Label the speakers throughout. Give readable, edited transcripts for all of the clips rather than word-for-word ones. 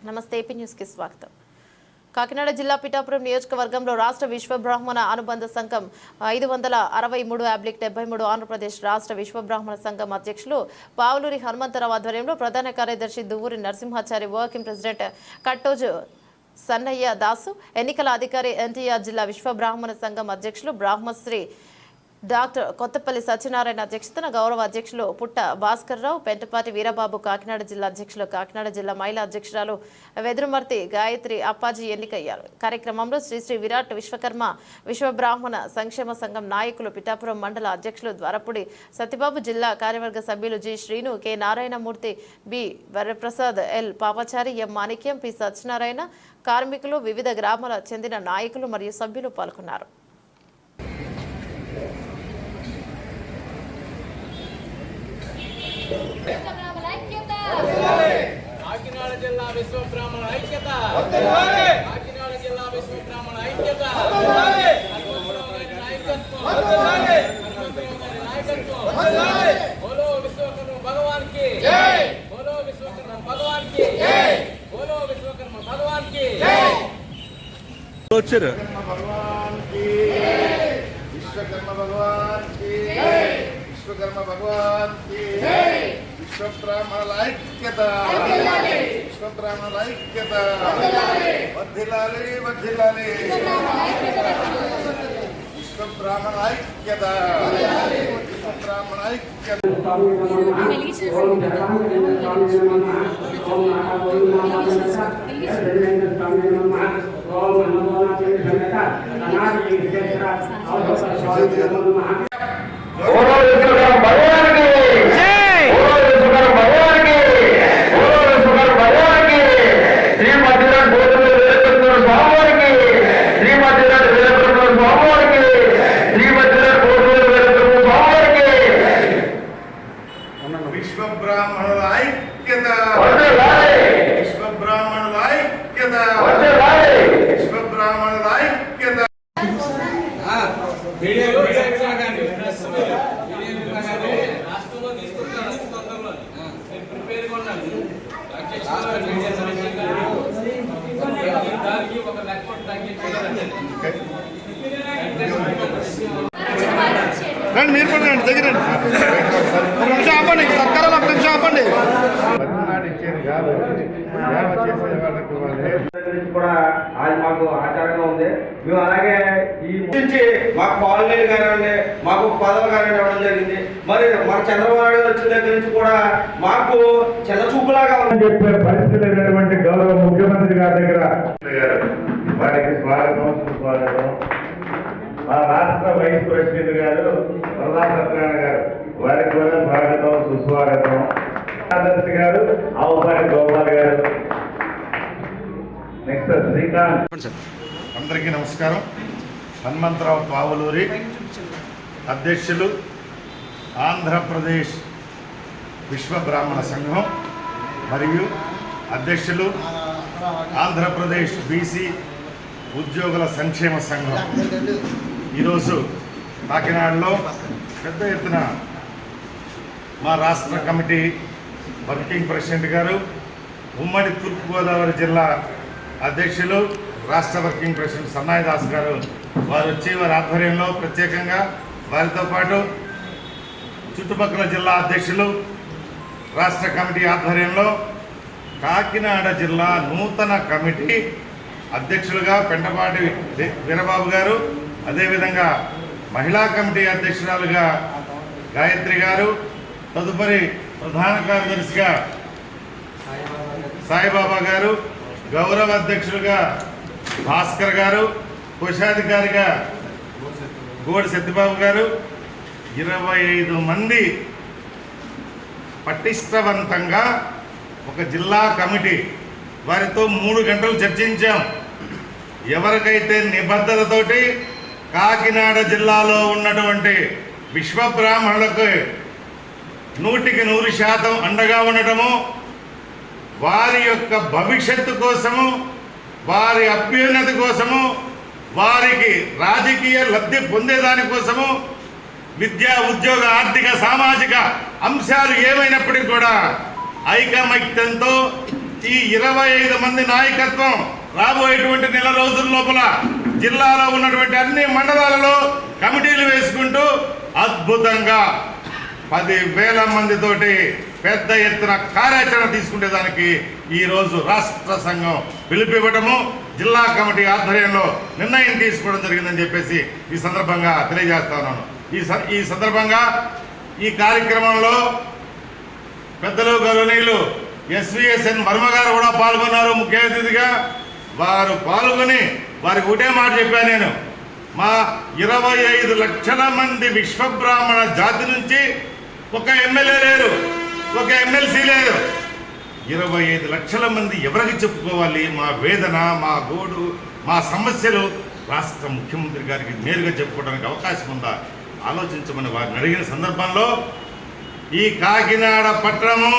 Speaker 1: నమస్తే AP news కి స్వాగతం. కాకినాడ జిల్లా పిఠాపురం నియోజకవర్గంలో రాష్ట్ర విశ్వబ్రాహ్మణ అనుబంధ సంఘం 563/73 ఆంధ్రప్రదేశ్ రాష్ట్ర విశ్వబ్రాహ్మణ సంఘం అధ్యక్షులు పావులూరి హనుమంతరావు ఆధ్వర్యంలో ప్రధాన కార్యదర్శి దువ్వూరి నరసింహాచారి, వర్కింగ్ ప్రెసిడెంట్ కట్టోజు సన్నయ్య దాసు, ఎన్నికల అధికారి ఎన్టీఆర్, జిల్లా విశ్వబ్రాహ్మణ సంఘం అధ్యక్షులు బ్రాహ్మశ్రీ డాక్టర్ కొత్తపల్లి సత్యనారాయణ అధ్యక్షతన గౌరవ అధ్యక్షులు పుట్ట భాస్కర్రావు, పెంటపాటి వీరబాబు, కాకినాడ జిల్లా అధ్యక్షులు, కాకినాడ జిల్లా మహిళా అధ్యక్షురాలు వెదురుమర్తి గాయత్రి అప్పాజీ ఎన్నికయ్యారు. కార్యక్రమంలో శ్రీ విరాట్ విశ్వకర్మ విశ్వబ్రాహ్మణ సంక్షేమ సంఘం నాయకులు, పిఠాపురం మండల అధ్యక్షులు ద్వారపుడి సత్యబాబు, జిల్లా కార్యవర్గ సభ్యులు G Srinu, K Narayanamurthy, B Varaprasad, L Papachari, M Manikyam, P Satyanarayana, కార్మికులు, వివిధ గ్రామాల చెందిన నాయకులు మరియు సభ్యులు పాల్గొన్నారు.
Speaker 2: కాకినాడ జిల్లా విశ్వబ్రాహ్మణ ఐక్యత, కాకినాడ జిల్లా విశ్వబ్రాహ్మణ ఐక్యత, బోలో విశ్వకర్మ భగవాన్ కి జై, బోలో విశ్వకర్మ భగవాన్ కి జై, బోలో విశ్వకర్మ భగవాన్ కి జై.
Speaker 3: భగవాన్ కి జై, విశ్వకర్మ భగవాన్ కి జై, విశ్వకర్మ భగవాన్ కి జై. విశ్వబ్రాహ్మణుల ఐక్యత, విశ్వబ్రాహ్మణుల ఐక్యత, వర్ధిల్లాలి వర్ధిల్లాలి. విశ్వబ్రాహ్మణ ఐక్యత, విశ్వబ్రాహ్మణ ఐక్యత. విశ్వబ్రాహ్మణుల ఐక్యత, విశ్వబ్రాహ్మణుల ఐక్యత, విశ్వబ్రాహ్మణుల ఐక్యత.
Speaker 2: రాష్ట్రంలో తీసుకుంటారు తొందరలో ప్రిపేర్గా ఉండాలి. దానికి ఒక లెక్క తగ్గించాలి.
Speaker 3: మీరు కూడా రండి, దగ్గర ఒక నిమిషం ఆపండి, సత్కారాలు ఒక నిమిషం ఆపండి. పద్మనాడు ఇచ్చేది కాదు, సేవ చేసే వాళ్ళకి
Speaker 4: కూడా అది మాకు ఆచారంగా ఉంది. మేము అలాగే ఈ నుంచి మాకు కాలనీలు కానివ్వండి, మాకు పదవులు కానివ్వండి ఇవ్వడం జరిగింది. మరి మన చంద్రబాబు నాయుడు వచ్చిన దగ్గర నుంచి కూడా మాకు చిన్న చూపులాగా
Speaker 3: చెప్పే పరిస్థితి లేనటువంటి గౌరవ ముఖ్యమంత్రి గారి దగ్గర వారికి స్వాగతం సుస్వాగతం. మా రాష్ట్ర వైస్ ప్రెసిడెంట్ గారు ప్రధాన సత్యనారాయణ గారు, వారికి కూడా స్వాగతం సుస్వాగతం. కార్యదర్శి గారు అవసారి గోపాల్ గారు, నెక్స్ట్ శ్రీకాంత్. అందరికీ నమస్కారం. హనుమంతరావు పావులూరి, అధ్యక్షులు ఆంధ్రప్రదేశ్ విశ్వబ్రాహ్మణ సంఘం మరియు అధ్యక్షులు ఆంధ్రప్రదేశ్ బీసీ ఉద్యోగుల సంక్షేమ సంఘం. ఈరోజు కాకినాడలో పెద్ద ఎత్తున మా రాష్ట్ర కమిటీ వర్కింగ్ ప్రెసిడెంట్ గారు, ఉమ్మడి తూర్పుగోదావరి జిల్లా అధ్యక్షులు రాష్ట్ర వర్కింగ్ ప్రెసిడెంట్ సన్నయ్య దాస్ గారు వారు వచ్చి వారి ఆధ్వర్యంలో ప్రత్యేకంగా వారితో పాటు చుట్టుపక్కల జిల్లా అధ్యక్షులు రాష్ట్ర కమిటీ ఆధ్వర్యంలో కాకినాడ జిల్లా నూతన కమిటీ అధ్యక్షులుగా పెంటపాటి వీరబాబు గారు, అదేవిధంగా మహిళా కమిటీ అధ్యక్షురాలుగా గాయత్రి గారు, తదుపరి ప్రధాన కార్యదర్శిగా సాయిబాబా గారు, గౌరవ అధ్యక్షులుగా భాస్కర్ గారు, కోశాధికారిగా గోడి సత్యబాబు గారు, 25 మంది పటిష్టవంతంగా ఒక జిల్లా కమిటీ. వారితో 3 గంటలు చర్చించాం. ఎవరికైతే నిబద్ధతతోటి కాకినాడ జిల్లాలో ఉన్నటువంటి విశ్వబ్రాహ్మణులకు 100% అండగా ఉండటము, వారి యొక్క భవిష్యత్తు కోసము, వారి అభ్యున్నతి కోసము, వారికి రాజకీయ లబ్ధి పొందేదానికోసము విద్యా ఉద్యోగ ఆర్థిక సామాజిక అంశాలు ఏమైనప్పటికీ కూడా ఐకమత్యంతో ఈ 25 మంది నాయకత్వం రాబోయేటువంటి నెల రోజుల లోపల జిల్లాలో ఉన్నటువంటి అన్ని మండలాలలో కమిటీలు వేసుకుంటూ అద్భుతంగా 10,000 మందితోటి పెద్ద ఎత్తున కార్యాచరణ తీసుకునేదానికి ఈరోజు రాష్ట్ర సంఘం పిలుపివ్వడము, జిల్లా కమిటీ ఆధ్వర్యంలో నిర్ణయం తీసుకోవడం జరిగిందని చెప్పేసి ఈ సందర్భంగా తెలియజేస్తా ఉన్నాను. ఈ సందర్భంగా ఈ కార్యక్రమంలో పెద్దలు గౌరవనీయులు SVSN వర్మ గారు కూడా పాల్గొన్నారు ముఖ్య అతిథిగా. వారు పాల్గొని వారికి ఒకటే మాట చెప్పాను నేను, మా 25 లక్షల మంది విశ్వబ్రాహ్మణ జాతి నుంచి ఒక ఎమ్మెల్యే లేరు, ఒక ఎమ్మెల్సీ లేరు. 25 లక్షల మంది ఎవరికి చెప్పుకోవాలి మా వేదన, మా గోడు, మా సమస్యలు రాష్ట్ర ముఖ్యమంత్రి గారికి నేరుగా చెప్పుకోవడానికి అవకాశం ఉందా ఆలోచించమని వారిని అడిగిన సందర్భంలో ఈ కాకినాడ పట్టణము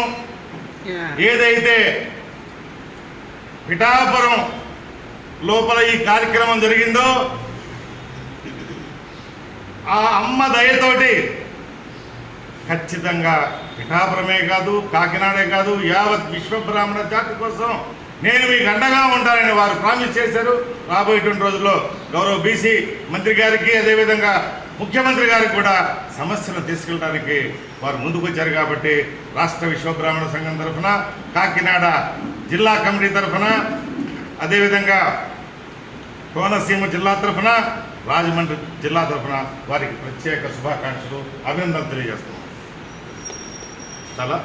Speaker 3: ఏదైతే పిఠాపురం లోపల ఈ కార్యక్రమం జరిగిందో ఆ అమ్మ దయతోటి ఖచ్చితంగా పిఠాపురమే కాదు, కాకినాడే కాదు, యావత్ విశ్వబ్రాహ్మణ జాతి కోసం నేను మీకు అండగా ఉంటానని వారు ప్రామిస్ చేశారు. రాబోయేటువంటి రోజుల్లో గౌరవ BC మంత్రి గారికి అదేవిధంగా ముఖ్యమంత్రి గారికి కూడా సమస్యలు తీసుకెళ్ళడానికి వారు ముందుకు వచ్చారు. కాబట్టి రాష్ట్ర విశ్వబ్రాహ్మణ సంఘం తరఫున, కాకినాడ జిల్లా కమిటీ తరఫున, అదేవిధంగా కోనసీమ జిల్లా తరఫున, రాజమండ్రి జిల్లా తరఫున వారికి ప్రత్యేక శుభాకాంక్షలు, అభినందనలు తెలియజేస్తున్నాం. చాలా